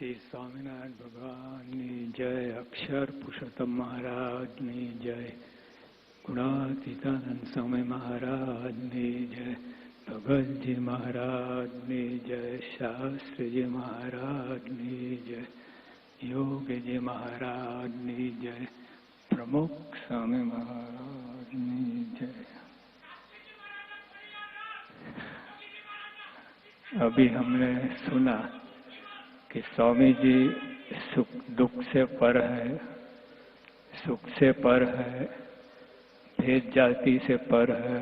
श्री स्वामीनारायण भगवान की जय। अक्षर पुरुषोत्तम महाराज की जय। गुणातीतानंद स्वामी महाराज की जय। भगत जी महाराज की जय। शास्त्री जी महाराज की जय। योगी जी महाराज की जय। प्रमुख स्वामी महाराज की जय। अभी हमने सुना कि स्वामी जी सुख दुख से पर है, सुख से पर है, भेद जाति से पर है,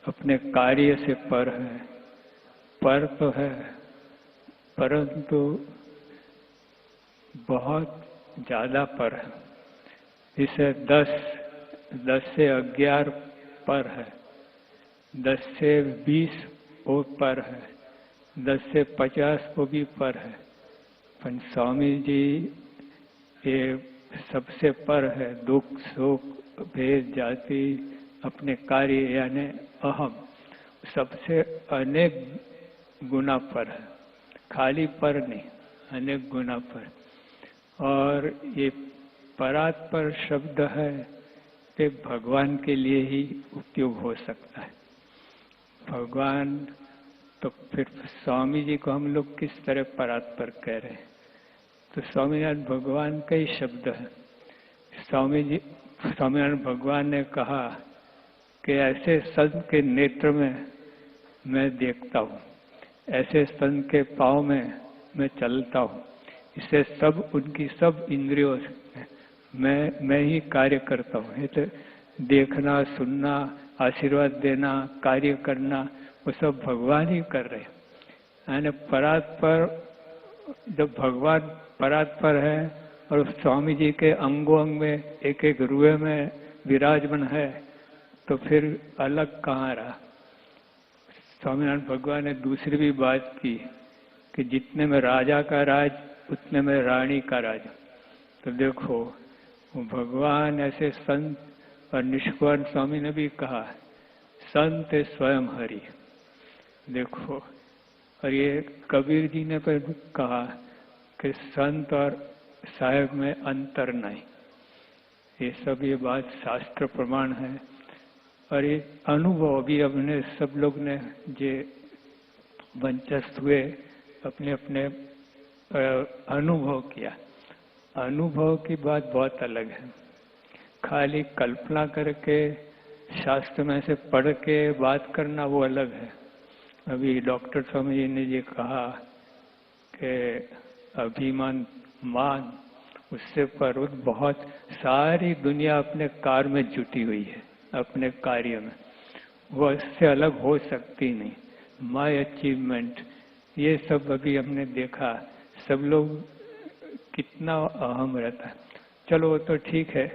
अपने कार्य से पर है। पर तो है, परंतु बहुत ज्यादा पर है। इसे 10 से 11 पर है, 10 से 20 वो पर है, 10 से 50 को भी पर है। पर स्वामी जी ये सबसे पर है। दुख सुख भेद जाति अपने कार्य यानी अहम सबसे अनेक गुना पर है। खाली पर नहीं, अनेक गुना पर। और ये परात्पर शब्द है कि भगवान के लिए ही उपयोग हो सकता है। भगवान तो फिर स्वामी जी को हम लोग किस तरह परात्पर कह रहे हैं? तो स्वामीनारायण भगवान का ही शब्द है। स्वामीनारायण भगवान ने कहा कि ऐसे संत के नेत्र में मैं देखता हूँ, ऐसे संत के पाँव में मैं चलता हूँ। इससे सब उनकी सब इंद्रियों से मैं ही कार्य करता हूँ। ये तो देखना, सुनना, आशीर्वाद देना, कार्य करना वो सब भगवान ही कर रहे हैं। यानी परात्पर, जब भगवान परात्पर है और स्वामी जी के अंगों अंग में एक एक रुए में विराजमान है, तो फिर अलग कहाँ रहा? स्वामीनारायण भगवान ने दूसरी भी बात की कि जितने में राजा का राज उतने में रानी का राज। तो देखो भगवान ऐसे संत, और निष्काम स्वामी ने भी कहा संत स्वयं हरि। देखो, और ये कबीर जी ने पर कहा कि संत और साहेब में अंतर नहीं। ये सब ये बात शास्त्र प्रमाण है। और ये अनुभव भी अपने सब लोग ने जे वंचस्थ हुए अपने अपने अनुभव किया। अनुभव की बात बहुत अलग है। खाली कल्पना करके शास्त्र में से पढ़ के बात करना वो अलग है। अभी डॉक्टर स्वामी जी ने ये कहा कि अभिमान मान उससे पर बहुत सारी दुनिया अपने कार्य में जुटी हुई है, अपने कार्य में। वो इससे अलग हो सकती नहीं। माय अचीवमेंट ये सब अभी हमने देखा। सब लोग कितना अहम रहता है। चलो वो तो ठीक है,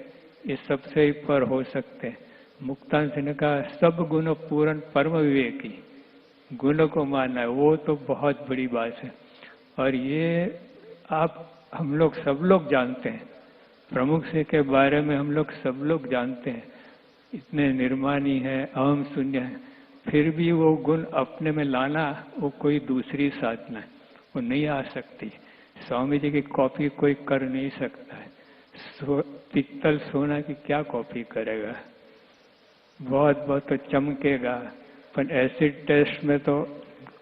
ये सबसे ही पर हो सकते हैं। मुक्तान से ने कहा सब गुण पूर्ण परम विवेकी, गुण को मानना है, वो तो बहुत बड़ी बात है। और ये आप हम लोग सब लोग जानते हैं। प्रमुख से के बारे में हम लोग सब लोग जानते हैं, इतने निर्माणी है, अहम शून्य है। फिर भी वो गुण अपने में लाना वो कोई दूसरी साधना है, वो नहीं आ सकती। स्वामी जी की कॉपी कोई कर नहीं सकता है। पित्तल सोना की क्या कॉपी करेगा? बहुत बहुत तो चमकेगा, पर एसिड टेस्ट में तो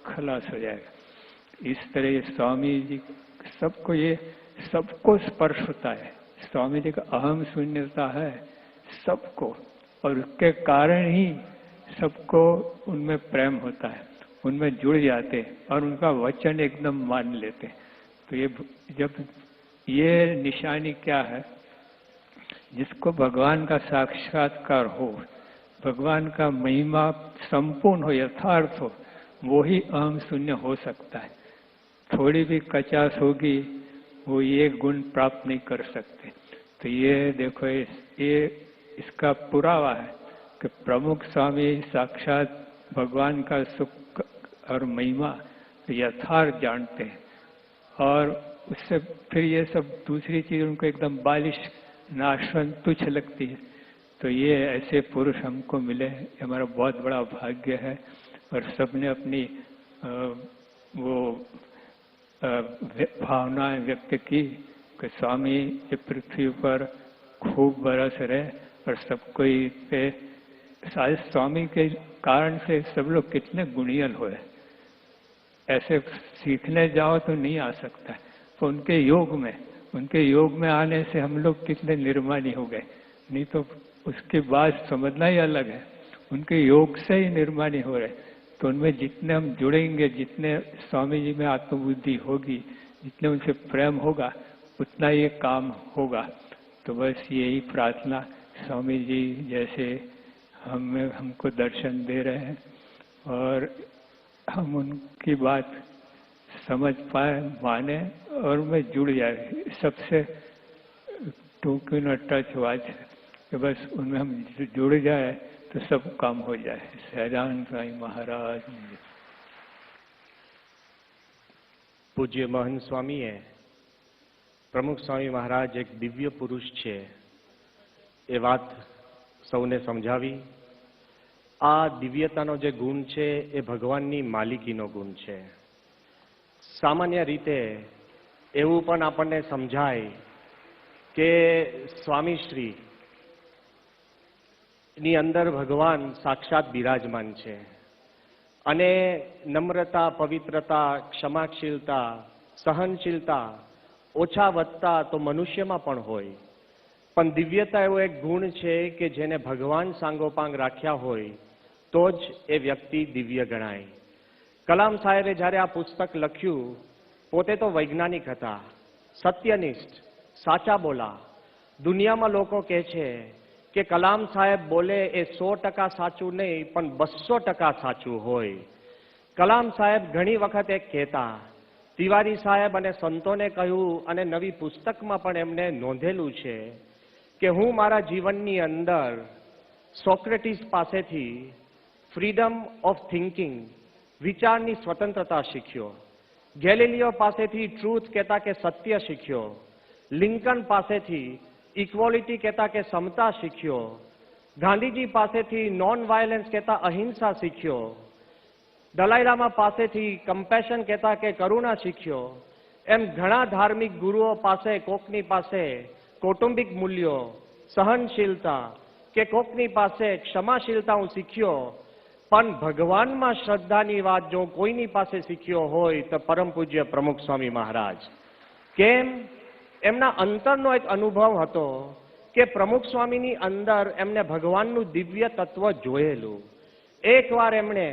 खलास हो जाएगा। इस तरह ये स्वामी जी सबको, ये सबको स्पर्श होता है। स्वामी जी का अहम शून्यता है सबको, और उसके कारण ही सबको उनमें प्रेम होता है, उनमें जुड़ जाते हैं और उनका वचन एकदम मान लेते हैं। तो ये जब ये निशानी क्या है? जिसको भगवान का साक्षात्कार हो, भगवान का महिमा संपूर्ण हो, यथार्थ हो, वो ही अहम शून्य हो सकता है। थोड़ी भी कचास होगी वो ये गुण प्राप्त नहीं कर सकते। तो ये देखो, ये इसका पुरावा है कि प्रमुख स्वामी साक्षात भगवान का सुख और महिमा यथार्थ जानते हैं। और उससे फिर ये सब दूसरी चीज उनको एकदम बालिश, नाशवन, तुच्छ लगती है। तो ये ऐसे पुरुष हमको मिले, हमारा बहुत बड़ा भाग्य है। और सबने अपनी वो भावनाएं व्यक्त की कि स्वामी ये पृथ्वी पर खूब बरस रहे और सब कोई पे शायद स्वामी के कारण से सब लोग कितने गुणियल हुए। ऐसे सीखने जाओ तो नहीं आ सकता, तो उनके योग में आने से हम लोग कितने निर्माणी हो गए। नहीं तो उसके बाद समझना ही अलग है। उनके योग से ही निर्माणी हो रहे, तो उनमें जितने हम जुड़ेंगे, जितने स्वामी जी में आत्मबुद्धि होगी, जितने उनसे प्रेम होगा, उतना ये काम होगा। तो बस यही प्रार्थना, स्वामी जी जैसे हमको दर्शन दे रहे हैं और हम उनकी बात समझ पाए, माने और मैं जुड़ जाए। सबसे टू न टच वाच कि बस उनमें हम जुड़ जाए तो सब काम हो जाए। सहजानंद स्वामी महाराज। પૂજ્ય મહંત સ્વામીએ પ્રમુખ સ્વામી મહારાજ એક દિવ્ય પુરુષ છે એ વાત સૌને સમજાવી। આ દિવ્યતાનો જે ગુણ છે એ ભગવાનની માલિકીનો ગુણ છે। સામાન્ય રીતે એવું પણ આપણને સમજાય કે સ્વામીશ્રી ની અંદર ભગવાન સાક્ષાત બિરાજમાન છે અને નમ્રતા, પવિત્રતા, ક્ષમાશીલતા, સહનશીલતા ઓછા વધતા તો મનુષ્યમાં પણ હોય, પણ દિવ્યતા એવો એક ગુણ છે કે જેને ભગવાન સાંગોપાંગ રાખ્યા હોય તો જ એ વ્યક્તિ દિવ્ય ગણાય। કલામ સાહેબે જ્યારે આ પુસ્તક લખ્યું, પોતે તો વૈજ્ઞાનિક હતા, સત્યનિષ્ઠ, સાચા બોલા। દુનિયામાં લોકો કહે છે કે કલામ સાહેબ બોલે એ 100% સાચું નહીં, પણ 200% સાચું હોય। કલામ સાહેબ ઘણી વખત એક કહેતા, તિવારી સાહેબ અને સંતોને કહ્યું અને નવી પુસ્તકમાં પણ એમને નોંધેલું છે કે હું મારા જીવનની અંદર સોક્રેટિસ પાસેથી ફ્રીડમ ઓફ થિંકિંગ, વિચારની સ્વતંત્રતા શીખ્યો। ગેલિલિયો પાસેથી ટ્રુથ કહેતા કે સત્ય શીખ્યો। લિંકન પાસેથી ઇક્વોલિટી કહેતા કે સમતા શીખ્યો। ગાંધીજી પાસેથી નોન વાયલન્સ કહેતા અહિંસા શીખ્યો। દલાઈ લામા પાસેથી કમ્પેશન કહેતા કે કરુણા શીખ્યો। એમ ઘણા ધાર્મિક ગુરુઓ પાસે કોકની પાસે કૌટુંબિક મૂલ્યો, સહનશીલતા કે કોકની પાસે ક્ષમાશીલતા હું શીખ્યો। પણ ભગવાનમાં શ્રદ્ધાની વાત જો કોઈની પાસે શીખ્યો હોય તો પરમ પૂજ્ય પ્રમુખ સ્વામી મહારાજ। કેમ? એમના અંતરનો એક અનુભવ હતો કે પ્રમુખ સ્વામીની અંદર એમને ભગવાનનું દિવ્ય તત્વ જોયેલું। એકવાર એમણે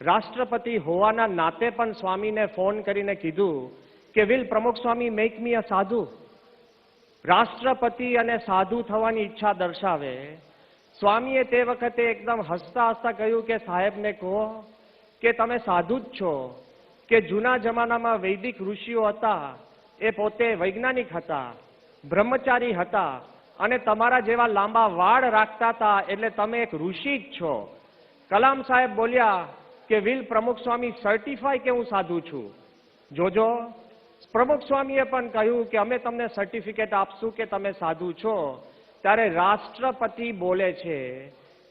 રાષ્ટ્રપતિ હોવાના નાતે પણ સ્વામીને ફોન કરીને કીધું કે વિલ પ્રમુખ સ્વામી મેક મી અ સાધુ। રાષ્ટ્રપતિ અને સાધુ થવાની ઈચ્છા દર્શાવે। સ્વામીએ તે વખતે એકદમ હસતા હસતા કહ્યું કે સાહેબને કહો કે તમે સાધુ જ છો, કે જૂના જમાનામાં વૈદિક ઋષિઓ હતા એ પોતે વૈજ્ઞાનિક હતા, બ્રહ્મચારી હતા અને તમારા જેવા લાંબા વાળ રાખતા હતા, એટલે તમે એક ઋષિ જ છો। કલામ સાહેબ બોલ્યા કે વિલ પ્રમુખ સ્વામી સર્ટિફાય કે હું સાધુ છું? જોજો, પ્રમુખ સ્વામીએ પણ કહ્યું કે અમે તમને સર્ટિફિકેટ આપશું કે તમે સાધુ છો। ત્યારે રાષ્ટ્રપતિ બોલે છે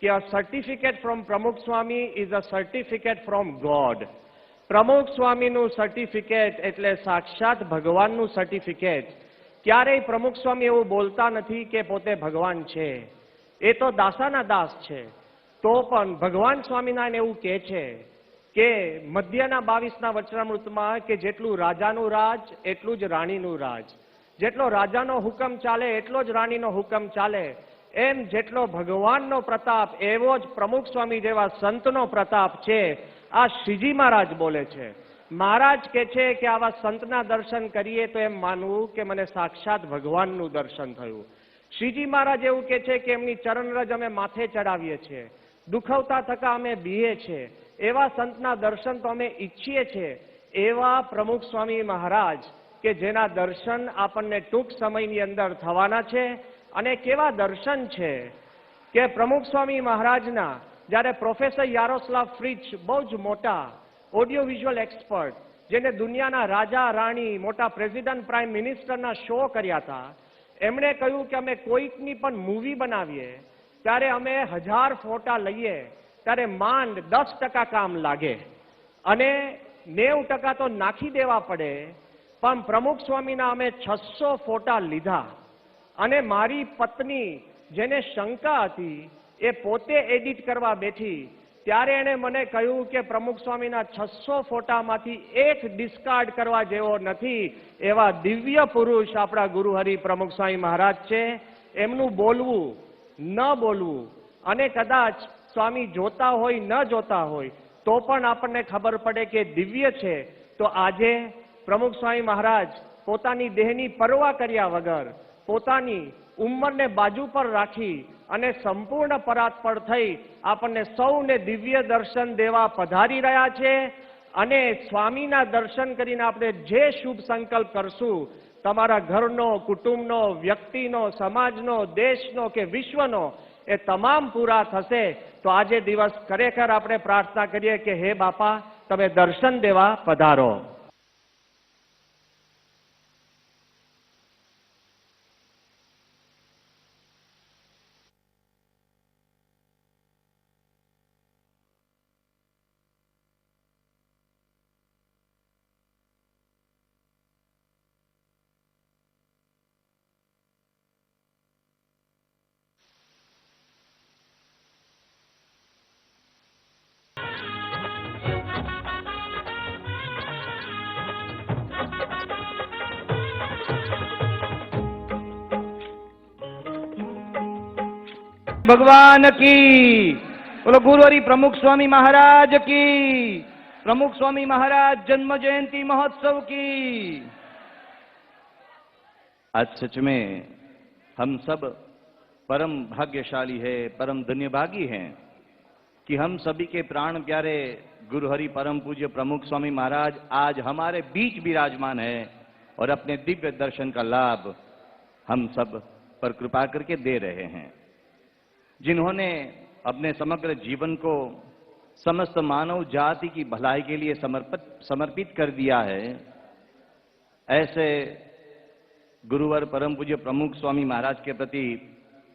કે અ certificate from Pramukh Swami is a certificate from God. Pramukh સ્વામીનું સર્ટિફિકેટ એટલે સાક્ષાત ભગવાનનું સર્ટિફિકેટ। ક્યારેય પ્રમુખ સ્વામી એવું બોલતા નથી કે પોતે ભગવાન છે, એ તો દાસાના દાસ છે। તો પણ ભગવાન સ્વામિનારાયણ એવું કહે છે કે મધ્યના 22ના વચનામૃતમાં કે જેટલું રાજાનું રાજ એટલું જ રાણીનું રાજ, જેટલો રાજાનો હુકમ ચાલે એટલો જ રાણીનો હુકમ ચાલે। એમ જેટલો ભગવાનનો પ્રતાપ એવો જ પ્રમુખ સ્વામી જેવા સંતનો પ્રતાપ છે। આ શ્રીજી મહારાજ બોલે છે। મહારાજ કહે છે કે આવા સંતના દર્શન કરીએ તો એમ માનવું કે મને સાક્ષાત ભગવાનનું દર્શન થયું। શ્રીજી મહારાજ એવું કહે છે કે એમની ચરણરજ અમે માથે ચડાવીએ છીએ, દુખવતા થકા અમે બીએ છીએ, એવા સંતના દર્શન તો અમે ઈચ્છીએ છીએ। એવા પ્રમુખ સ્વામી મહારાજ કે જેના દર્શન આપણને ટૂંક સમયની અંદર થવાના છે। અને કેવા દર્શન છે કે પ્રમુખ સ્વામી મહારાજના જ્યારે પ્રોફેસર યારોસ્લાવ ફ્રિચ બહુ જ મોટા ઓડિયો વિઝ્યુઅલ એક્સપર્ટ, જેને દુનિયાના રાજા રાણી, મોટા પ્રેસિડન્ટ, પ્રાઇમ મિનિસ્ટરના શો કર્યા હતા, એમણે કહ્યું કે અમે કોઈકની પણ મૂવી બનાવીએ ત્યારે અમે 1000 ફોટા લઈએ ત્યારે માંડ 10% કામ લાગે અને 90% તો નાખી દેવા પડે પણ પ્રમુખ સ્વામીના અમે 600 ફોટા લીધા અને મારી પત્ની જેને શંકા હતી એ પોતે એડિટ કરવા બેઠી ત્યારે એણે મને કહ્યું કે પ્રમુખ સ્વામીના 600 ફોટામાંથી એક ડિસ્કાર્ડ કરવા જેવો નથી. એવા દિવ્ય પુરુષ આપણા ગુરુહરિ પ્રમુખ સ્વામી મહારાજ છે. એમનું બોલવું ન બોલવું અને કદાચ સ્વામી જોતા હોય ન જોતા હોય તો પણ આપણને ખબર પડે કે દિવ્ય છે. તો આજે પ્રમુખ સ્વામી મહારાજ પોતાની દેહની પરવા કર્યા વગર પોતાની ઉંમરને બાજુ પર રાખી અને સંપૂર્ણ પરાત્પર થઈ આપણને સૌને દિવ્ય દર્શન દેવા પધારી રહ્યા છે. અને સ્વામીના દર્શન કરીને આપણે જે શુભ સંકલ્પ કરશું તમારા ઘરનો, કુટુંબનો, વ્યક્તિનો, સમાજનો, દેશનો કે વિશ્વનો એ તમામ પૂરા થશે. તો આજે દિવસ ખરેખર આપણે પ્રાર્થના કરીએ કે હે બાપા તમે દર્શન દેવા પધારો. भगवान की बोलो, गुरुहरि प्रमुख स्वामी महाराज की, प्रमुख स्वामी महाराज जन्म जयंती महोत्सव की। आज सच में हम सब परम भाग्यशाली है, परम धन्यभागी हैं कि हम सभी के प्राण प्यारे गुरुहरि परम पूज्य प्रमुख स्वामी महाराज आज हमारे बीच विराजमान है और अपने दिव्य दर्शन का लाभ हम सब पर कृपा करके दे रहे हैं। जिन्होंने अपने समग्र जीवन को समस्त मानव जाति की भलाई के लिए समर्पित कर दिया है, ऐसे गुरुवर परम पूज्य प्रमुख स्वामी महाराज के प्रति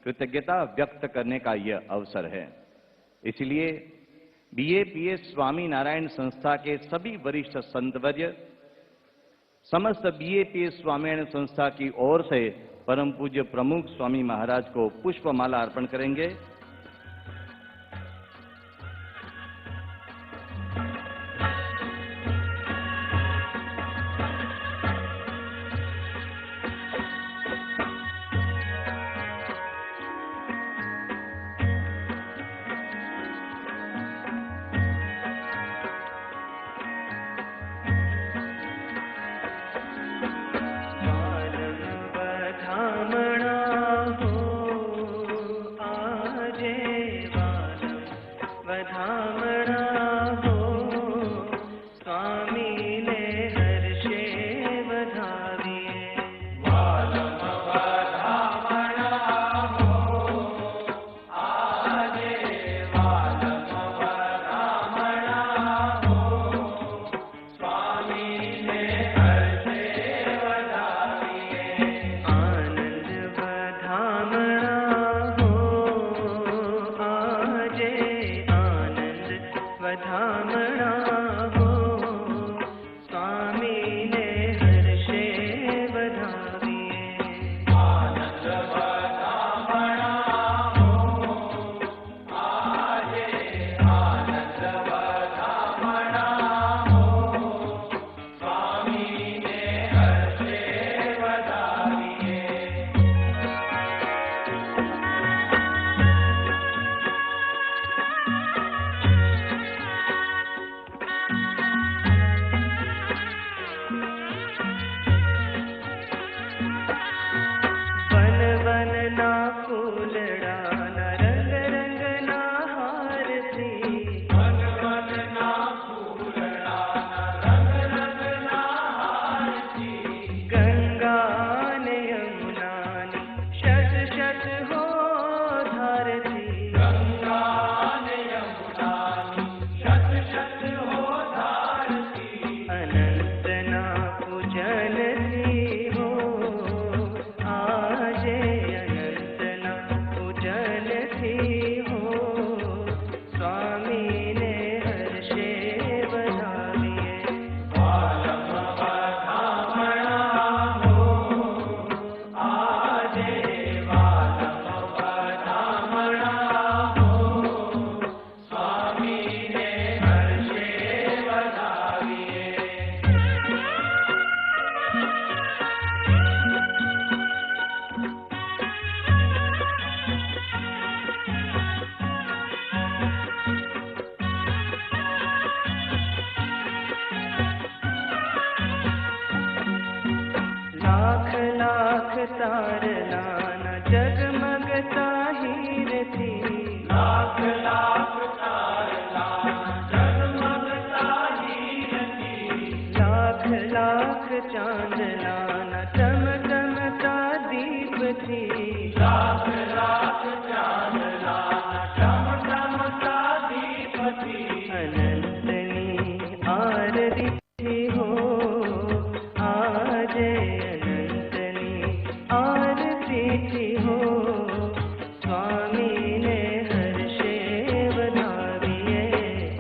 कृतज्ञता व्यक्त करने का यह अवसर है। इसलिए बीएपीएस स्वामी नारायण संस्था के सभी वरिष्ठ संतवर्य समस्त बीएपीएस स्वामीनारायण संस्था की ओर से परम पूज्य प्रमुख स्वामी महाराज को पुष्पमाला अर्पण करेंगे। हो आज लाख लाख तारना न जगमगता हीर थी, लाख लाख तारना जगमगता हीर थी, लाख लाख चांदना न चमचमता दीप थी, लाख लाख चांदना न चमचमता दीप थी, अनंतनी आरती थी हो आज अनंतनी आरती थी हो, स्वामी ने हर्षे वधाविए,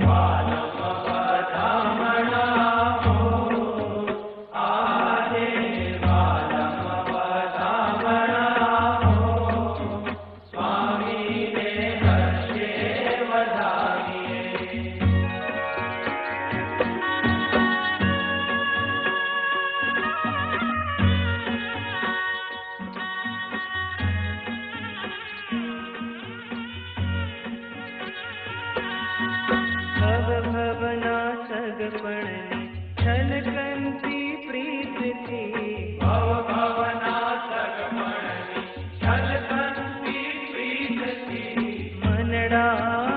वालम वधामणा हो आज वालम वधामणा हो, स्वामी ने हर्षे वधाविए। भव भवना सगपणनी छलकंती प्रीत थी, भव भवना सगपणनी छलकंती प्रीत थी, मनड़ा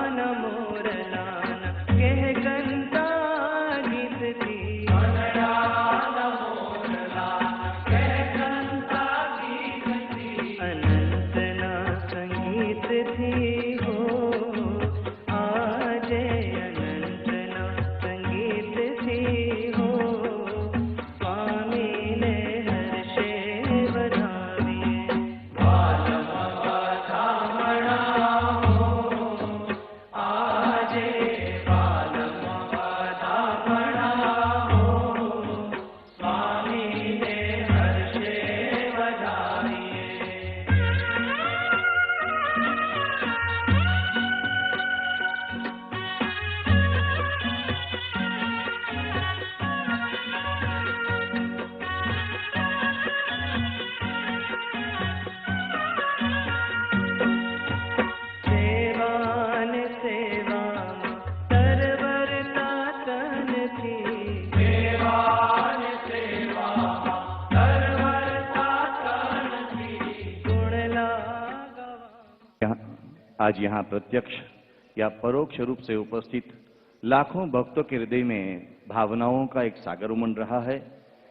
न मोरलान कहकंता गीत थी, मनड़ा न मोरलान कहकंता गीत थी, अनंतना संगीत थी हो आज अनंतना संगीत थी हो, स्वामी ने हर्षे वधाविए, वालम वधामणा हो आज वालम वधामणा हो, स्वामी ने हर्षे वधाविए। सेवान सेवा तरवरता तन थी, सेवान सेवा तरवरता तन थी, गुण लागा आज यहाँ प्रत्यक्ष या परोक्ष रूप से उपस्थित लाखों भक्तों के हृदय में भावनाओं का एक सागर उमड़ रहा है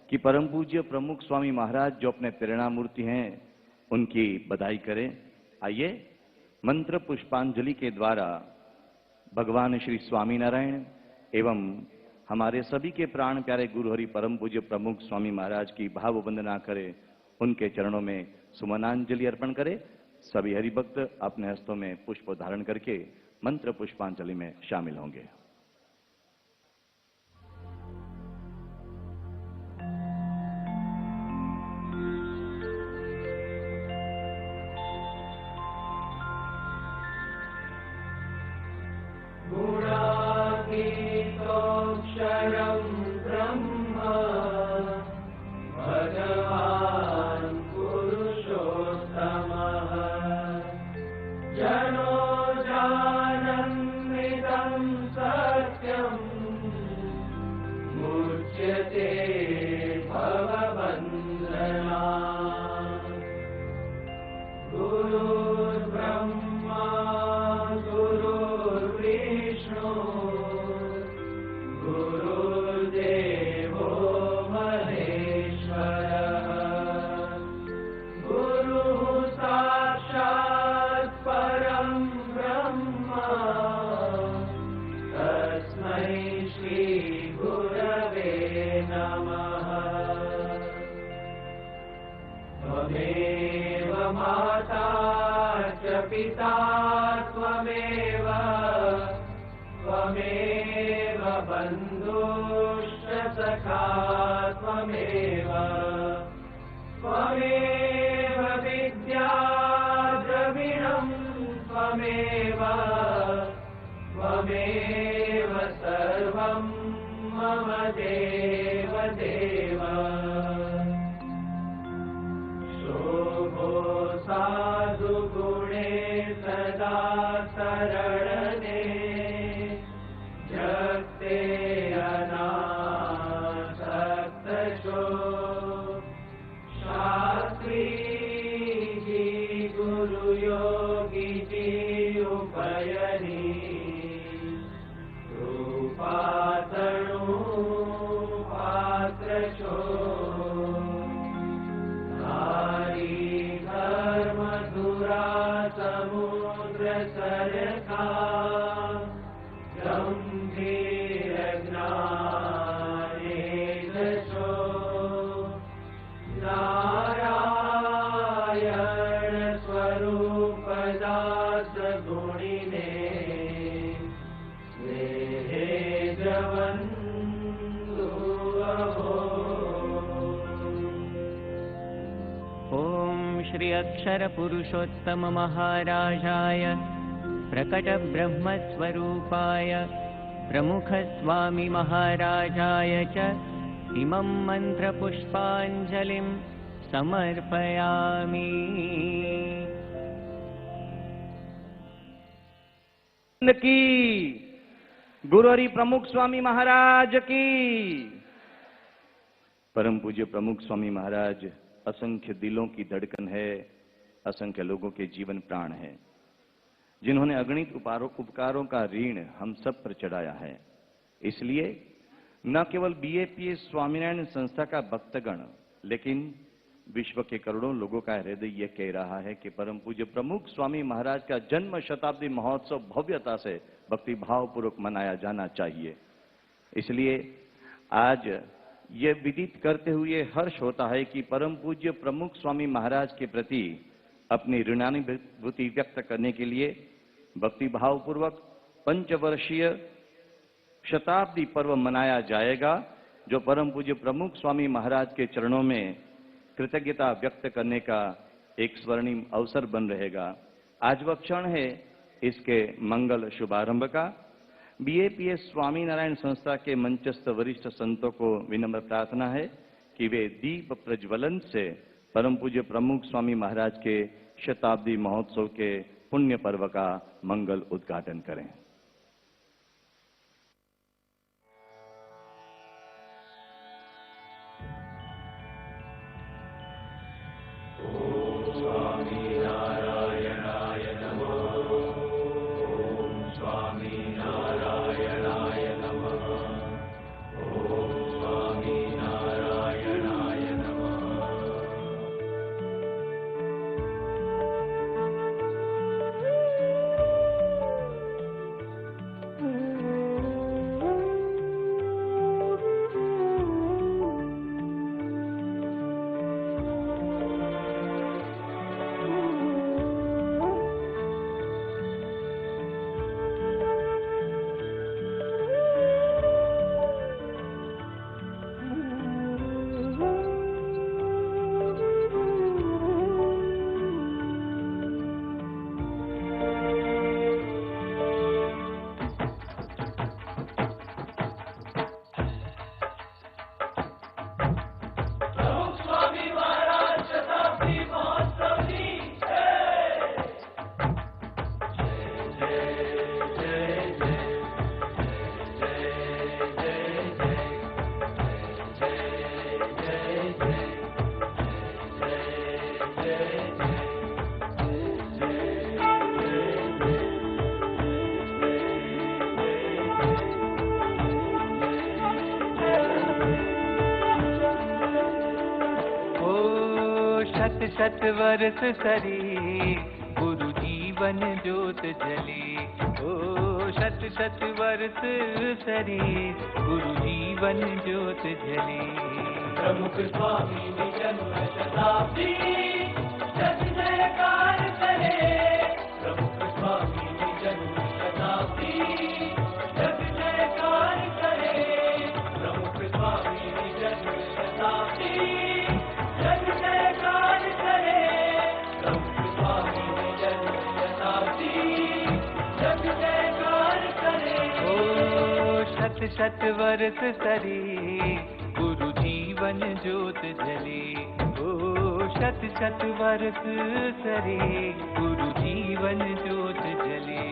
कि परम पूज्य प्रमुख स्वामी महाराज जो अपने प्रेरणा मूर्ति हैं उनकी बधाई करें। आइए मंत्र पुष्पांजलि के द्वारा भगवान श्री स्वामीनारायण एवं हमारे सभी के प्राण प्यारे गुरु हरि परम पूज्य प्रमुख स्वामी महाराज की भाव वंदना करें, उनके चरणों में सुमनांजलि अर्पण करें। सभी हरिभक्त अपने हस्तों में पुष्प धारण करके मंत्र पुष्पांजलि में शामिल होंगे। गुणातीतोऽक्षरं ब्रह्म भगवान् पुरुषोत्तमः, जनो जानन्निदं सत्यं मुच्यते भवबन्धनात्। गुरुर्ब्रह्मा गुरुर्विष्णु गुरुर्देवो महेश्वरः, गुरुः साक्षात् परं ब्रह्म, तस्मै श्री गुरवे नमः। त्वमेव माता च पिता त्वमेव, त्वमेव बन्धुश्च सखा त्वमेव, त्वमेव विद्या द्रविणं त्वमेव, त्वमेव सर्वं मम देव देव। शोभो साधु गुणे सदा शरणने, जगते अनासक्त शो श्री अक्षर पुरुषोत्तम महाराजाय प्रकट ब्रह्म स्वरूपाय प्रमुख स्वामी महाराजाय च इमं मंत्र पुष्पांजलिं समर्पयामि। की गुरु हरि प्रमुख स्वामी महाराज की। परम पूज्य प्रमुख स्वामी महाराज असंख्य दिलों की धड़कन है, असंख्य लोगों के जीवन प्राण है, जिन्होंने अगणित उपकारों का ऋण हम सब पर चढ़ाया है। इसलिए न केवल बीएपीएस स्वामीनारायण संस्था का भक्तगण, लेकिन विश्व के करोड़ों लोगों का हृदय यह कह रहा है कि परम पूज्य प्रमुख स्वामी महाराज का जन्म शताब्दी महोत्सव भव्यता से भक्ति भाव पूर्वक मनाया जाना चाहिए। इसलिए आज यह विदित करते हुए हर्ष होता है कि परम पूज्य प्रमुख स्वामी महाराज के प्रति अपनी ऋणानुभूति व्यक्त करने के लिए भक्ति भाव पूर्वक पंचवर्षीय शताब्दी पर्व मनाया जाएगा, जो परम पूज्य प्रमुख स्वामी महाराज के चरणों में कृतज्ञता व्यक्त करने का एक स्वर्णिम अवसर बन रहेगा। आज वह क्षण है इसके मंगल शुभारंभ का। बीएपीएस स्वामीनारायण संस्था के मंचस्थ वरिष्ठ संतों को विनम्र प्रार्थना है कि वे दीप प्रज्वलन से परम पूज्य प्रमुख स्वामी महाराज के शताब्दी महोत्सव के पुण्य पर्व का मंगल उद्घाटन करें। शत वर्ष सरी गुरु जीवन ज्योत जले। ओ शत शत वर्ष सरी गुरु जीवन ज्योत जले। प्रमुख स्वामी जन्म शताब्दी जय जयकार करे। प्रमुख स्वामी जन्म शताब्दी जय जयकार करे। प्रमुख स्वामी जन्म शताब्दी जय जयकार करे। प्रमुख स्वामी जन्म शताब्दी जय जयकार करे। ओ शत शत वर्ष सरी गुरु जीवन ज्योत जले। ओ शत शत वर्ष सरी गुरु जीवन ज्योत जले।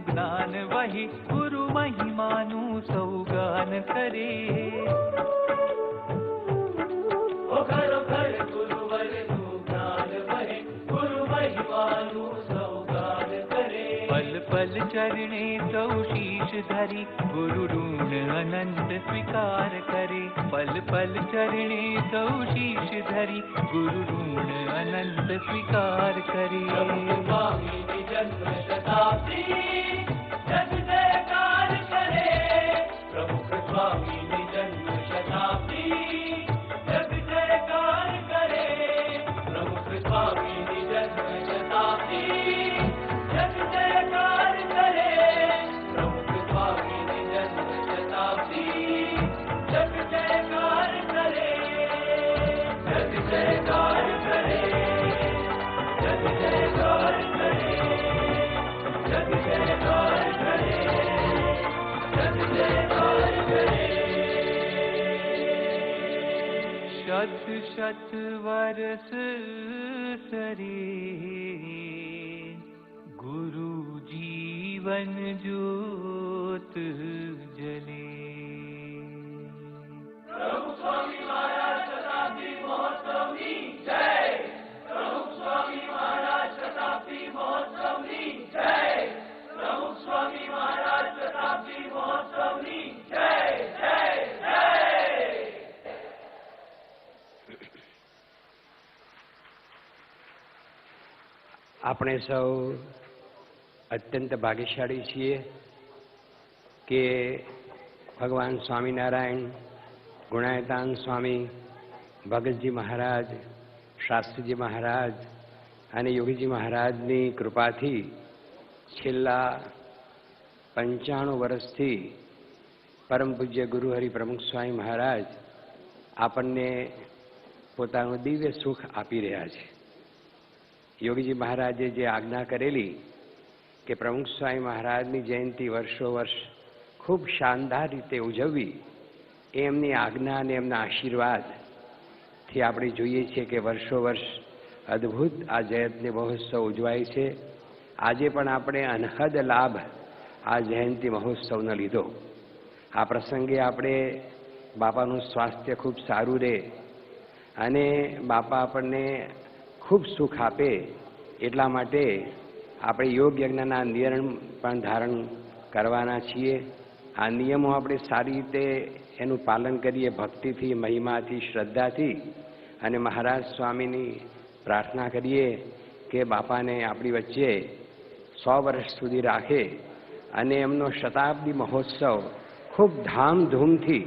ज्ञान वही गुरु महिमानु सौगान करे। ओ घरो घर गुरुवर ज्ञान वही गुरु महिमानु सौगान करे। पल पल चरणे सौ शीश धरी गुरु ऋण अनंत स्वीकार करे। पल पल चरणे सौ शीश धरी गुरु ऋण अनंत स्वीकार करे। स्वामी जन्म शताब्दी जग जयकार करे। प्रमुख स्वामी जन्म शताब्दी जग जयकार करे। प्रमुख स्वामी जन्म शताब्दी जग जयकार करे। प्रमुख स्वामी जन्म शताब्दी जग जयकार करे। जग जयकार करे। जग जयकार करे। जग जयकार करे। जग जयकार करे। शत शत वर्ष सरे गुरु जीवन ज्योत जले। प्रमुख स्वामी महाराज शताब्दी महोत्सव की जय। प्रमुख स्वामी महाराज शताब्दी महोत्सव की जय। प्रमुख स्वामी महाराज शताब्दी महोत्सव की जय जय जय। આપણે સૌ અત્યંત ભાગ્યશાળી છીએ કે ભગવાન સ્વામિનારાયણ, ગુણાયતાન સ્વામી, ભગતજી મહારાજ, શાસ્ત્રીજી મહારાજ અને યોગીજી મહારાજની કૃપાથી છેલ્લા 95 વર્ષથી પરમ પૂજ્ય ગુરુહરિ પ્રમુખ સ્વામી મહારાજ આપણને પોતાનું દિવ્ય સુખ આપી રહ્યા છે. યોગીજી મહારાજે જે આજ્ઞા કરેલી કે પ્રમુખ સ્વામી મહારાજની જયંતિ વર્ષો વર્ષ ખૂબ શાનદાર રીતે ઉજવવી, એ એમની આજ્ઞા અને એમના આશીર્વાદથી આપણે જોઈએ છીએ કે વર્ષો વર્ષ અદ્ભુત આ જયંતિ મહોત્સવ ઉજવાય છે. આજે પણ આપણે અનહદ લાભ આ જયંતિ મહોત્સવનો લીધો. આ પ્રસંગે આપણે બાપાનું સ્વાસ્થ્ય ખૂબ સારું રહે અને બાપા આપણને ખૂબ સુખ આપે એટલા માટે આપણે યોગ યજ્ઞના નિયમ પણ ધારણ કરવાના છીએ. આ નિયમો આપણે સારી રીતે એનું પાલન કરીએ, ભક્તિથી, મહિમાથી, શ્રદ્ધાથી, અને મહારાજ સ્વામીની પ્રાર્થના કરીએ કે બાપાને આપણી વચ્ચે 100 વર્ષ સુધી રાખે અને એમનો શતાબ્દી મહોત્સવ ખૂબ ધામધૂમથી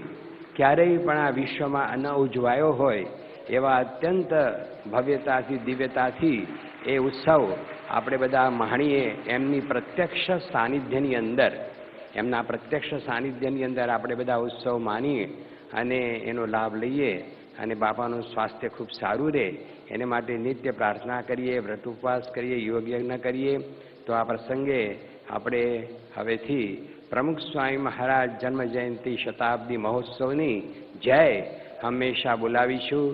ક્યારેય પણ આ વિશ્વમાં ન ઉજવાયો હોય એવા અત્યંત ભવ્યતાથી, દિવ્યતાથી એ ઉત્સવ આપણે બધા માણીએ. એમની પ્રત્યક્ષ સાનિધ્યની અંદર, એમના પ્રત્યક્ષ સાનિધ્યની અંદર આપણે બધા ઉત્સવ માનીએ અને એનો લાભ લઈએ અને બાપાનું સ્વાસ્થ્ય ખૂબ સારું રહે એને માટે નિત્ય પ્રાર્થના કરીએ, વ્રત ઉપવાસ કરીએ, યોગ યજ્ઞ કરીએ. તો આ પ્રસંગે આપણે હવેથી પ્રમુખ સ્વામી મહારાજ જન્મ જયંતિ શતાબ્દી મહોત્સવની જય હંમેશા બોલાવીશું.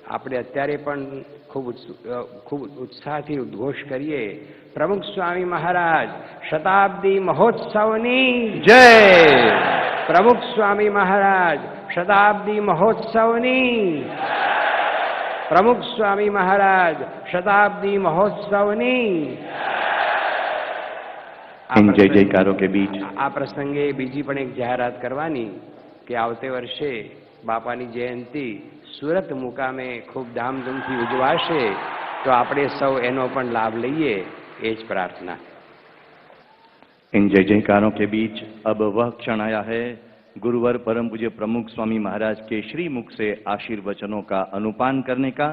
આપણે અત્યારે પણ ખૂબ ઉત્સાહથી ઉદ્ઘોષ કરીએ, પ્રમુખ સ્વામી મહારાજ શતાબ્દી મહોત્સવની જય. પ્રમુખ સ્વામી મહારાજ શતાબ્દી મહોત્સવની. પ્રમુખ સ્વામી મહારાજ શતાબ્દી મહોત્સવની. જય જયકારો કે બીચ આ પ્રસંગે બીજી પણ એક જાહેરાત કરવાની કે આવતે વર્ષે બાપાની જયંતિ સુરત મુકામે ખૂબ ધામધૂમથી ઉજવાશે, તો આપણે સૌ એનો પણ લાભ લઈએ, એ જ प्रार्थना. इन जय जयकारों के बीच अब वह क्षण आया है गुरुवर परम पूज्य प्रमुख स्वामी महाराज के श्री मुख से आशीर्वचनों का अनुपान करने का.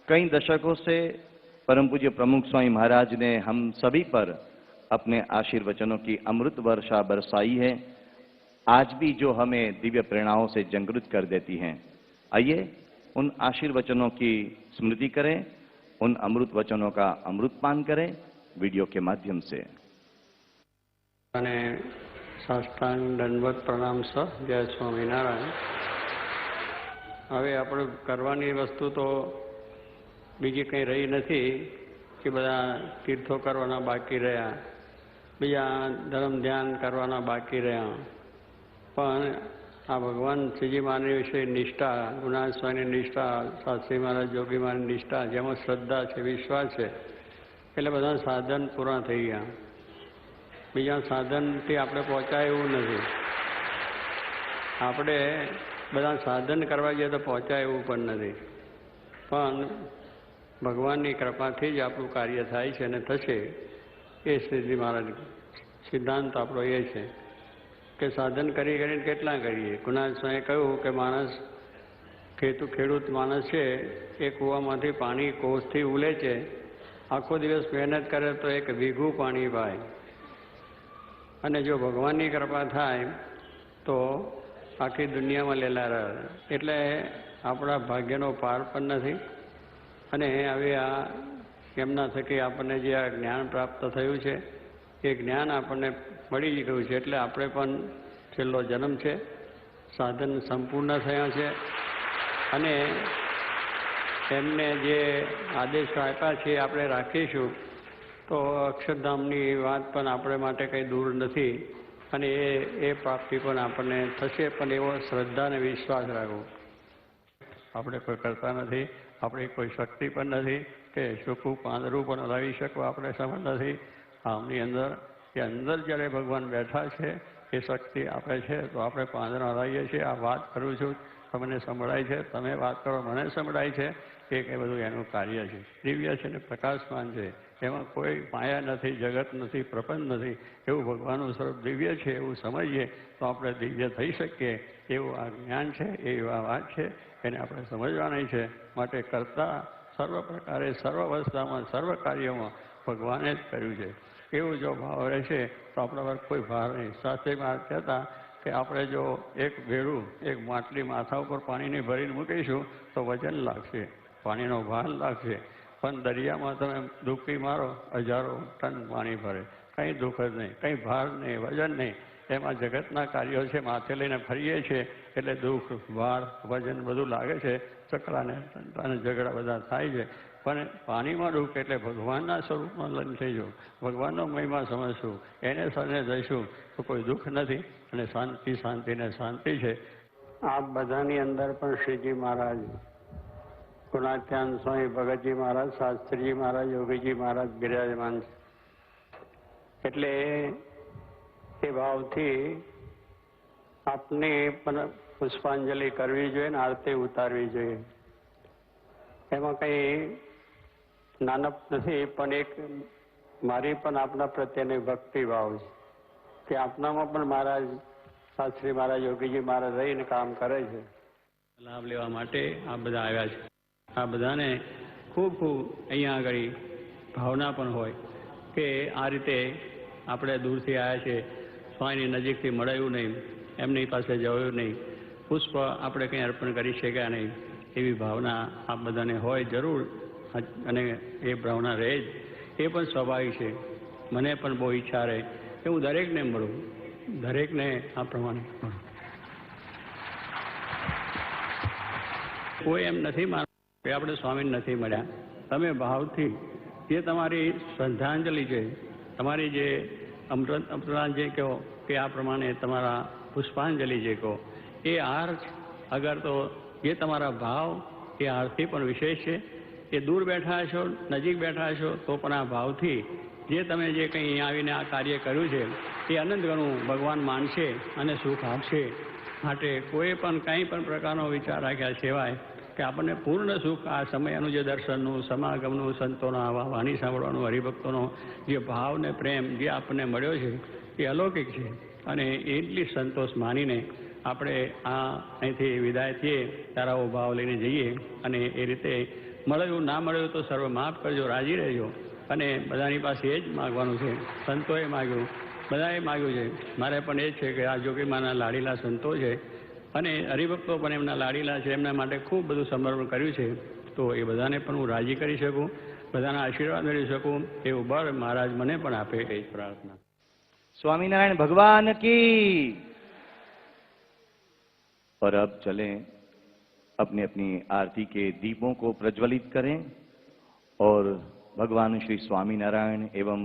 कई दशकों से परम पूज्य प्रमुख स्वामी महाराज ने हम सभी पर अपने आशीर्वचनों की अमृत वर्षा बरसाई है, आज भी जो हमें दिव्य प्रेरणाओं से जागृत कर देती हैं. आइए उन आशीर्वचनों की स्मृति करें, उन अमृत वचनों का अमृतपान करें वीडियो के माध्यम से. અને સાષ્ટાંગ દંડવત પ્રણામ સહ જય સ્વામિનારાયણ. હવે આપણે કરવાની વસ્તુ તો બીજી કંઈ રહી નથી કે બધા તીર્થો કરવાના બાકી રહ્યા, બીજા ધર્મ ધ્યાન કરવાના બાકી રહ્યા, પણ આ ભગવાન શ્રીજી મહારાજ વિશે નિષ્ઠા, ગુણાન સ્વામીની નિષ્ઠા, શાસ્ત્રી મહારાજ યોગી મહારાજની નિષ્ઠા, જેમાં શ્રદ્ધા છે, વિશ્વાસ છે, એટલે બધા સાધન પૂરા થઈ ગયા. બીજા સાધનથી આપણે પહોંચાય એવું નથી. આપણે બધા સાધન કરવા જઈએ તો પહોંચાય એવું પણ નથી. પણ ભગવાનની કૃપાથી જ આપણું કાર્ય થાય છે અને થશે. એ શ્રીજી મહારાજ સિદ્ધાંત આપણો એ છે કે સાધન કરી કરીને કેટલા કરીએ. ગુણાજ સ્વામીએ કહ્યું કે માણસ ખેડૂત માણસ છે એ કૂવામાંથી પાણી કોસથી ઉલે છે, આખો દિવસ મહેનત કરે તો એક વીઘું પાણી પાય. અને જો ભગવાનની કૃપા થાય તો આખી દુનિયામાં લેલા રહે. એટલે આપણા ભાગ્યનો પાર પણ નથી. અને હવે આ એમના થકી આપણને જે આ જ્ઞાન પ્રાપ્ત થયું છે એ જ્ઞાન આપણને મળી ગયું છે. એટલે આપણે પણ છેલ્લો જન્મ છે, સાધન સંપૂર્ણ થયા છે અને એમને જે આદેશો આપ્યા છે આપણે રાખીશું તો અક્ષરધામની વાત પણ આપણે માટે કંઈ દૂર નથી અને એ પ્રાપ્તિ પણ આપણને થશે. પણ એવો શ્રદ્ધા અને વિશ્વાસ રાખવો. આપણે કોઈ કરતા નથી, આપણી કોઈ શક્તિ પણ નથી કે સૂકું પાંદડું પણ હલાવી શકવા આપણે સમજ નથી. આમની અંદર કે અંદર જ્યારે ભગવાન બેઠા છે એ શક્તિ આપે છે તો આપણે પાંદડા હલાવીએ છીએ. આ વાત કરું છું, તમને સંભળાય છે, તમે વાત કરો મને સંભળાય છે. એ બધું એનું કાર્ય છે. દિવ્ય છે ને પ્રકાશમાન છે. એમાં કોઈ માયા નથી, જગત નથી, પ્રપંચ નથી. એવું ભગવાનનું સ્વરૂપ દિવ્ય છે એવું સમજીએ તો આપણે દિવ્ય થઈ શકીએ. એવું આ જ્ઞાન છે, એવી આ વાત છે, એને આપણે સમજવાની છે. માટે કરતા સર્વ પ્રકારે, સર્વ અવસ્થામાં, સર્વ કાર્યોમાં ભગવાને જ કર્યું છે. એવું જો ભાવ રહેશે તો આપણા પર કોઈ ભાર નહીં. શાસ્ત્રીમાં કહેતા કે આપણે જો એક ભેળું એક માટલી માથા ઉપર પાણીની ભરીને મૂકીશું તો વજન લાગશે, પાણીનો ભાર લાગશે. પણ દરિયામાં તમે ડૂબકી મારો, હજારો ટન પાણી ભરે, કંઈ દુઃખ જ નહીં, કંઈ ભાર નહીં, વજન નહીં. એમાં જગતના કાર્યો છે, માથે લઈને ફરીએ છીએ એટલે દુઃખ, ભાર, વજન બધું લાગે છે. ચકરાને અને ઝઘડા બધા થાય છે. પણ પાણીમાં ડૂબકે એટલે ભગવાનના સ્વરૂપમાં લગ્ન થઈ જવું, ભગવાનનો મહિમા સમજશું, એને શરણે જઈશું તો કોઈ દુઃખ નથી અને શાંતિ, શાંતિને શાંતિ છે. આ બધાની અંદર પણ શ્રીજી મહારાજ, ગુણાત્યાન સ્વામી, ભગતજી મહારાજ, શાસ્ત્રીજી મહારાજ, યોગીજી મહારાજ બિરાજમાન છે. એટલે એ ભાવથી આપને પણ પુષ્પાંજલિ કરવી જોઈએ ને આરતી ઉતારવી જોઈએ. એમાં કંઈ નાનપ નથી, પણ એક મારી પણ આપના પ્રત્યેની ભક્તિભાવ છે કે આપનામાં પણ મહારાજ, શાસ્ત્રી મહારાજ, યોગીજી મહારાજ રહીને કામ કરે છે. લાભ લેવા માટે આ બધા આવ્યા છે. આ બધાને ખૂબ ખૂબ અહીંયા આગળ ભાવના પણ હોય કે આ રીતે આપણે દૂરથી આવ્યા છે, સ્વામીની નજીકથી મળાયું નહીં, એમની પાસે જવાયું નહીં, પુષ્પ આપણે કંઈ અર્પણ કરી શક્યા નહીં, એવી ભાવના આ બધાને હોય જરૂર. અને એ ભાવના રહે જ, એ પણ સ્વાભાવિક છે. મને પણ બહુ ઈચ્છા રહે કે હું દરેકને મળું, દરેકને આ પ્રમાણે મળું. કોઈ એમ નથી માનવું કે આપણે સ્વામીને નથી મળ્યા. તમે ભાવથી જે તમારી શ્રદ્ધાંજલિ છે, તમારી જે અમૃતાંજલિ કહો કે આ પ્રમાણે તમારા પુષ્પાંજલિ જે કહો, એ હાર અગર તો જે તમારા ભાવ એ હારથી પણ વિશેષ છે. એ દૂર બેઠા છો, નજીક બેઠા છો તો પણ આ ભાવથી જે તમે જે કંઈ અહીંયા આવીને આ કાર્ય કર્યું છે એ અનંત ગણું ભગવાન માનશે અને સુખ આપશે. માટે કોઈ પણ કંઈ પણ પ્રકારનો વિચાર રાખ્યા સિવાય કે આપણને પૂર્ણ સુખ આ સમયનું જે દર્શનનું, સમાગમનું, સંતોનો આવા વાણી સાંભળવાનું, હરિભક્તોનો જે ભાવ ને પ્રેમ જે આપણને મળ્યો છે એ અલૌકિક છે. અને એટલી સંતોષ માનીને આપણે આ અહીંથી વિદાય થઈએ, તારાઓ ભાવ લઈને જઈએ. અને એ રીતે મળ્યું ના મળ્યું તો સર્વ માફ કરજો, રાજી રહેજો. અને બધાની પાસે એ જ માગવાનું છે. સંતોએ માગ્યું, બધાએ માગ્યું છે. મારે પણ એ જ છે કે આ જોગીમાના લાડીલા સંતો છે અને હરિભક્તો પણ એમના લાડીલા છે, એમના માટે ખૂબ બધું સમર્પણ કર્યું છે. તો એ બધાને પણ હું રાજી કરી શકું, બધાના આશીર્વાદ મેળવી શકું એવું બળ મહારાજ મને પણ આપે એ પ્રાર્થના. स्वामीनारायण भगवान की। और अब चलें अपनी अपनी आरती के दीपों को प्रज्वलित करें और भगवान श्री स्वामीनारायण एवं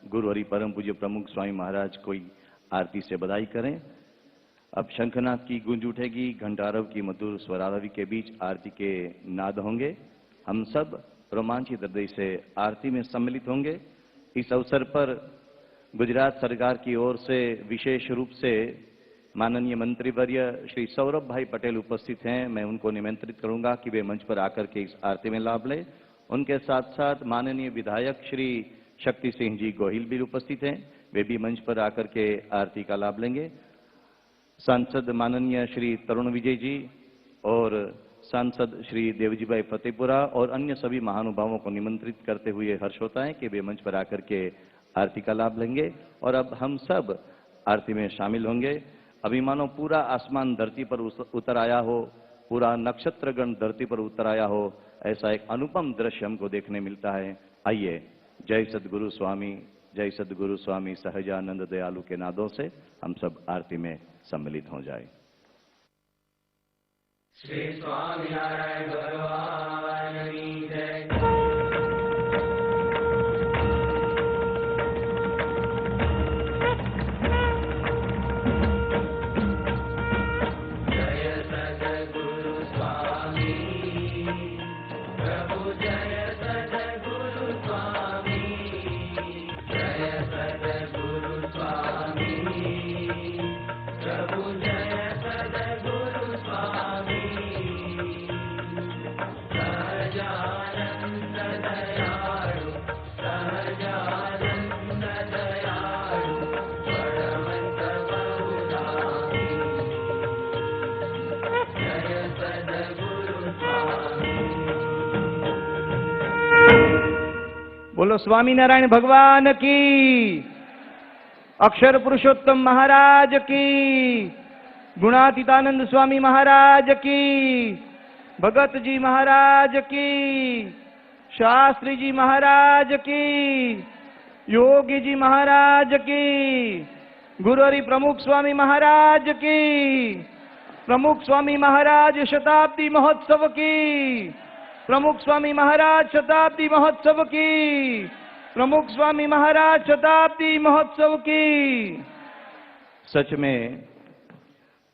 गुरु हरि परम पूज्य प्रमुख स्वामी महाराज को आरती से बधाई करें। अब शंखनाद की गूंज उठेगी, घंटारव की मधुर स्वरावली के बीच आरती के नाद होंगे। हम सब रोमांचित हृदय से आरती में सम्मिलित होंगे। इस अवसर पर गुजरात सरकार की ओर से विशेष रूप से माननीय मंत्रीवर्य श्री सौरभ भाई पटेल उपस्थित हैं। मैं उनको निमंत्रित करूंगा कि वे मंच पर आकर के इस आरती में लाभ लें। उनके साथ साथ माननीय विधायक श्री शक्ति सिंह जी गोहिल भी उपस्थित हैं, वे भी मंच पर आकर के आरती का लाभ लेंगे। सांसद माननीय श्री तरुण विजय जी और सांसद श्री देवजी भाई फतेहपुरा और अन्य सभी महानुभावों को निमंत्रित करते हुए हर्ष होता है कि वे मंच पर आकर के आरती का लाभ लेंगे। और अब हम सब आरती में शामिल होंगे। अभी मानो पूरा आसमान धरती पर उतर आया हो, पूरा नक्षत्रगण धरती पर उतर आया हो, ऐसा एक अनुपम दृश्य हमको देखने मिलता है। आइए जय सद्गुरु स्वामी सहजानंद दयालु के नादों से हम सब आरती में सम्मिलित हो जाए। श्री स्वामिनारायण भगवान की जय। बोलो स्वामीनारायण भगवान की, अक्षर पुरुषोत्तम महाराज की, गुणातीतानंद स्वामी महाराज की, भगत जी महाराज की, शास्त्री जी महाराज की, योगी जी महाराज की, गुरुहरि प्रमुख स्वामी महाराज की, प्रमुख स्वामी महाराज शताब्दी महोत्सव की, प्रमुख स्वामी महाराज शताब्दी महोत्सव की, प्रमुख स्वामी महाराज शताब्दी महोत्सव की। सच में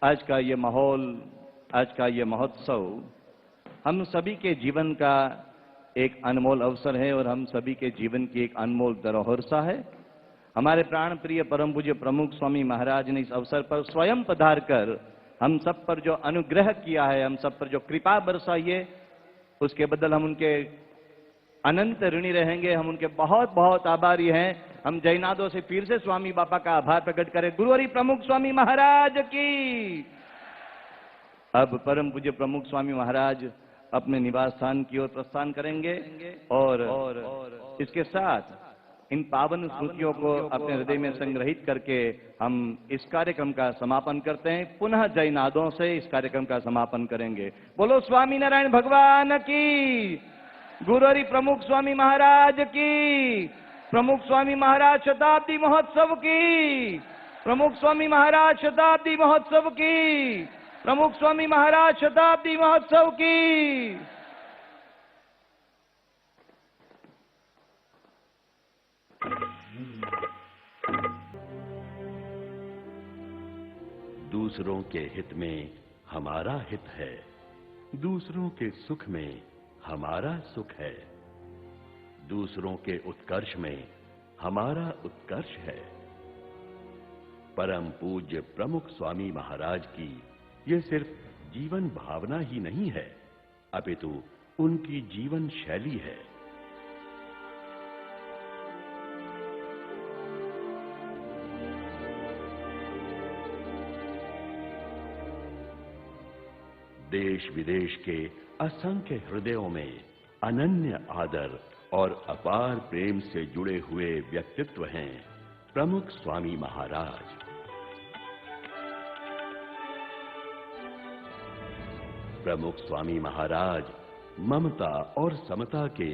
आज का ये माहौल, आज का ये महोत्सव हम सभी के जीवन का एक अनमोल अवसर है और हम सभी के जीवन की एक अनमोल धरोहर सा है। हमारे प्राण प्रिय परम पूज्य प्रमुख स्वामी महाराज ने इस अवसर पर स्वयं पधार कर हम सब पर जो अनुग्रह किया है, हम सब पर जो कृपा बरसाई है, उसके बदल हम उनके अनंत ऋणी रहेंगे। हम उनके बहुत बहुत आभारी हैं। हम जयनादों से फिर से स्वामी बापा का आभार प्रकट करें। गुरुहरि प्रमुख स्वामी महाराज की। अब परम पूज्य प्रमुख स्वामी महाराज अपने निवास स्थान की ओर प्रस्थान करेंगे और इसके साथ इन पावन स्मृतियों को अपने हृदय में संग्रहित करके हम इस कार्यक्रम का समापन करते हैं। पुनः जयनादों से इस कार्यक्रम का समापन करेंगे। बोलो स्वामी नारायण भगवान की, गुरुहरि प्रमुख स्वामी महाराज की, प्रमुख स्वामी महाराज शताब्दी महोत्सव की, प्रमुख स्वामी महाराज शताब्दी महोत्सव की, प्रमुख स्वामी महाराज शताब्दी महोत्सव की। दूसरों के हित में हमारा हित है, दूसरों के सुख में हमारा सुख है, दूसरों के उत्कर्ष में हमारा उत्कर्ष है। परम पूज्य प्रमुख स्वामी महाराज की ये सिर्फ जीवन भावना ही नहीं है, अपितु उनकी जीवन शैली है। देश विदेश के असंख्य हृदयों में अनन्य आदर और अपार प्रेम से जुड़े हुए व्यक्तित्व हैं प्रमुख स्वामी महाराज। प्रमुख स्वामी महाराज ममता और समता के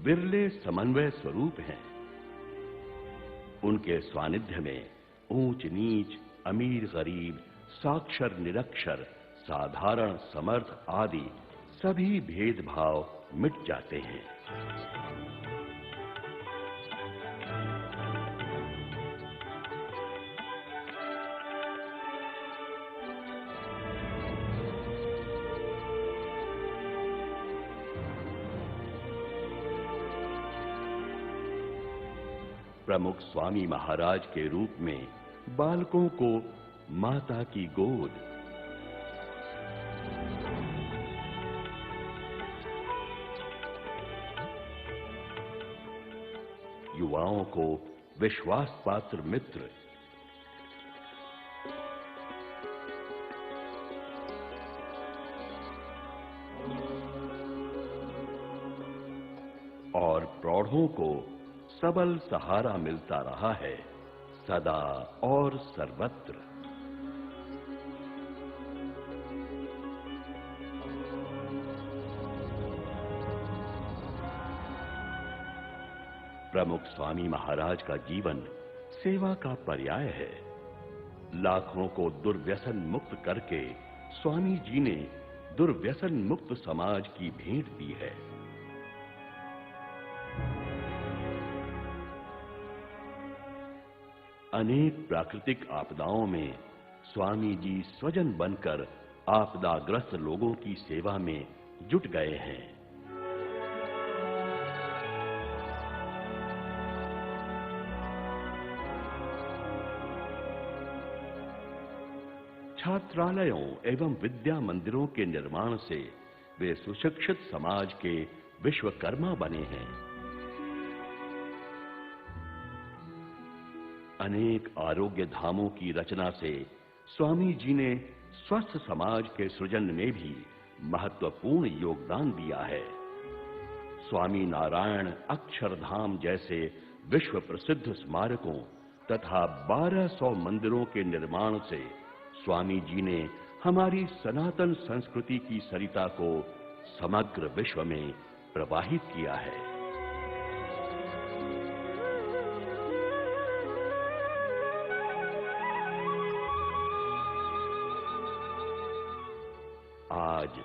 विरले समन्वय स्वरूप हैं। उनके सानिध्य में ऊंच नीच, अमीर गरीब, साक्षर निरक्षर, साधारण समर्थ आदि सभी भेदभाव मिट जाते हैं। प्रमुख स्वामी महाराज के रूप में बालकों को माता की गोद, युवाओं को विश्वास पात्र मित्र, और प्रौढ़ों को सबल सहारा मिलता रहा है सदा और सर्वत्र। प्रमुख स्वामी महाराज का जीवन सेवा का पर्याय है। लाखों को दुर्व्यसन मुक्त करके स्वामी जी ने दुर्व्यसन मुक्त समाज की भेंट दी है। अनेक प्राकृतिक आपदाओं में स्वामी जी स्वजन बनकर आपदाग्रस्त लोगों की सेवा में जुट गए हैं। छात्रालयों एवं विद्या मंदिरों के निर्माण से वे सुशिक्षित समाज के विश्वकर्मा बने हैं। अनेक आरोग्य धामों की रचना से स्वामी जी ने स्वस्थ समाज के सृजन में भी महत्वपूर्ण योगदान दिया है। स्वामी नारायण अक्षरधाम जैसे विश्व प्रसिद्ध स्मारकों तथा 1200 मंदिरों के निर्माण से स्वामी जी ने हमारी सनातन संस्कृति की सरिता को समग्र विश्व में प्रवाहित किया है। आज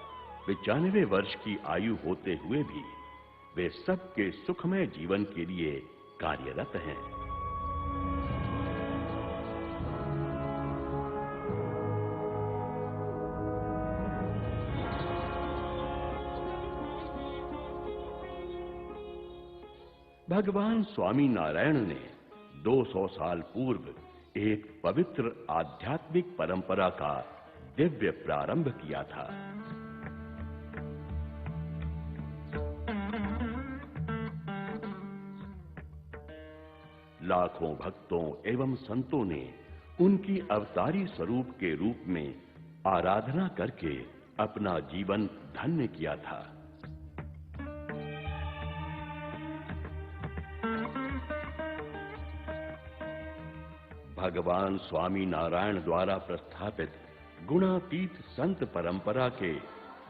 95 वर्ष की आयु होते हुए भी वे सबके सुखमय जीवन के लिए कार्यरत हैं। भगवान स्वामी नारायण ने 200 साल पूर्व एक पवित्र आध्यात्मिक परंपरा का दिव्य प्रारंभ किया था। लाखों भक्तों एवं संतों ने उनकी अवतारी स्वरूप के रूप में आराधना करके अपना जीवन धन्य किया था। भगवान स्वामी नारायण द्वारा प्रस्थापित गुणातीत संत परंपरा के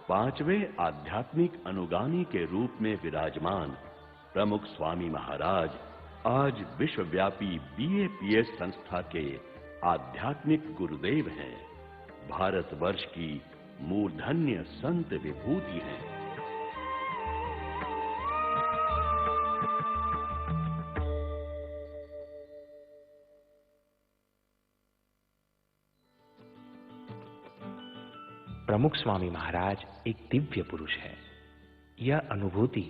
5वें आध्यात्मिक अनुगामी के रूप में विराजमान प्रमुख स्वामी महाराज आज विश्वव्यापी BAPS संस्था के आध्यात्मिक गुरुदेव हैं। भारतवर्ष की मूर्धन्य संत विभूति हैं। प्रमुख स्वामी महाराज एक दिव्य पुरुष है। यह अनुभूति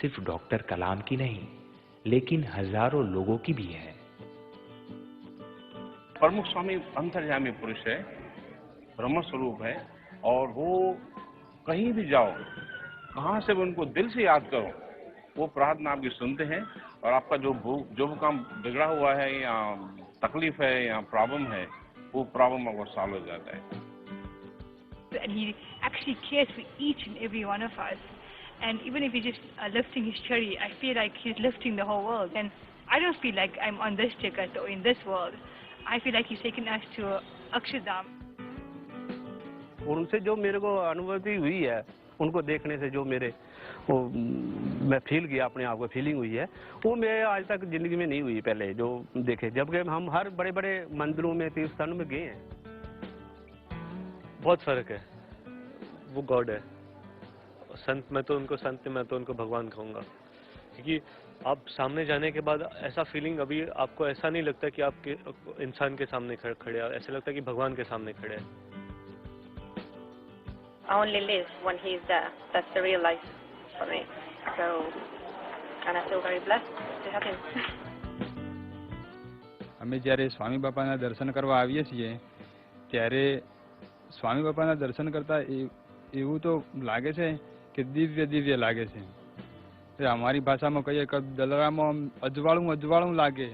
सिर्फ डॉक्टर कलाम की नहीं, लेकिन हजारों लोगों की भी है। प्रमुख स्वामी अंतर्यामी पुरुष है, ब्रह्म स्वरूप है, और वो कहीं भी जाओ, कहां से भी उनको दिल से याद करो, वो प्रार्थना आपकी सुनते हैं और आपका जो काम बिगड़ा हुआ है या तकलीफ है या प्रॉब्लम है, वो प्रॉब्लम आपको सॉल्व हो जाता है। And he actually cares for each and every one of us. And even if he's just lifting his cherry, I feel like he's lifting the whole world. And I don't feel like I'm on this ticket or in this world. I feel like he's taken us to Akshardham. उनसे जो मेरे को अनुभूति हुई है, उनको देखने से जो मेरे वो मैं फील किया, अपने आप को फीलिंग हुई है, वो मेरे आज तक जिंदगी में नहीं हुई पहले जो देखे। जबकि हम हर बड़े बड़े मंदिरों में, तीर्थ स्थानों में गए हैं। बहुत फर्क है। वो गॉड है। संत मैं तो उनको भगवान कहूँगा, क्योंकि आप सामने जाने के बाद ऐसा फीलिंग अभी आपको ऐसा नहीं लगता कि आप इंसान के सामने खड़े हैं, ऐसा लगता है कि भगवान के सामने खड़े हैं। I only live when he's there. That's the real life for me. So, and I feel very blessed to have him. અમે જ્યારે સ્વામી બાપાના દર્શન કરવા આવીએ છીએ ત્યારે સ્વામી બાપાના દર્શન કરતા એવું તો લાગે છે કે દિવ્ય દિવ્ય લાગે છે. અમારી ભાષામાં કહીએ કે દલરામાં અજવાળું અજવાળું લાગે.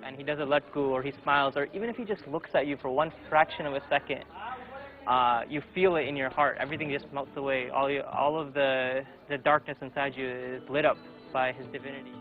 And he doesn't let go, or he smiles, or even if he just looks at you for one fraction of a second, you feel it in your heart. Everything just melts away. All of the darkness inside you is lit up by his divinity.